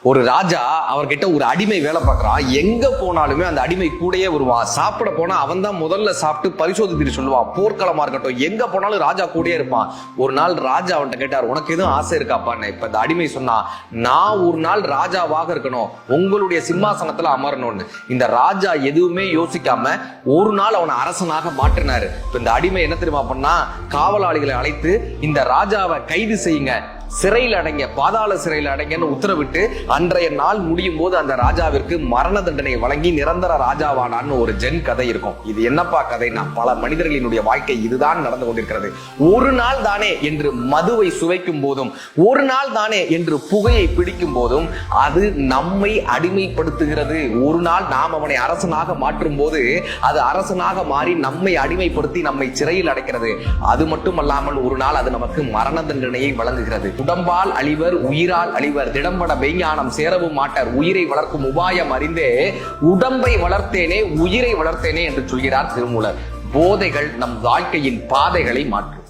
ஒரு ராஜா அவர்கிட்ட ஒரு அடிமை வேலை பார்க்கறான். எங்க போனாலுமே அந்த அடிமை கூடயே வருவான். சாப்பிட போனா அவன் தான் முதல்ல சாப்பிட்டு பரிசோதித்து சொல்லுவான். போர்க்களமா இருக்கட்டும், எங்க போனாலும் ராஜா கூடயே இருப்பான். ஒரு நாள் ராஜா அவன்கிட்ட கேட்டார், உனக்கு எதுவும் ஆசை இருக்காப்பான்னு. இப்ப இந்த அடிமை சொன்னா, நான் ஒரு நாள் ராஜாவாக இருக்கணும், உங்களுடைய சிம்மாசனத்துல அமரணும்னு. இந்த ராஜா எதுவுமே யோசிக்காம ஒரு நாள் அவனை அரசனாக மாற்றினாரு. இப்ப இந்த அடிமை என்ன தெரியுமா பண்ணா, காவலாளிகளை அழைத்து இந்த ராஜாவை கைது செய்யுங்க, சிறையில் அடைங்க, பாதாள சிறையில் அடைங்கன்னு உத்தரவிட்டு அன்றைய நாள் முடியும் போது அந்த ராஜாவிற்கு மரண தண்டனை வழங்கி நிரந்தர ராஜாவானான்னு ஒரு ஜென் கதை இருக்கும். இது என்னப்பா கதைனா, பல மனிதர்களினுடைய வாழ்க்கை இதுதான் நடந்து கொண்டிருக்கிறது. ஒரு நாள் தானே என்று மதுவை சுவைக்கும் போதும், ஒரு நாள் தானே என்று புகையை பிடிக்கும் போதும் அது நம்மை அடிமைப்படுத்துகிறது. ஒரு நாள் நாம் அவனை அரசனாக மாற்றும் போது அது அரசனாக மாறி நம்மை அடிமைப்படுத்தி நம்மை சிறையில் அடைக்கிறது. அது மட்டுமல்லாமல் ஒரு நாள் அது நமக்கு மரண தண்டனையை வழங்குகிறது. உடம்பால் அழிவர், உயிரால் அழிவர், திடம்பட மெய்ஞானம் சேரவும் மாட்டார், உயிரை வளர்க்கும் உபாயம் அறிந்தே உடம்பை வளர்த்தேனே உயிரை வளர்த்தேனே என்று சொல்கிறார் திருமூலர். போதைகள் நம் வாழ்க்கையின் பாதைகளை மாற்றும்.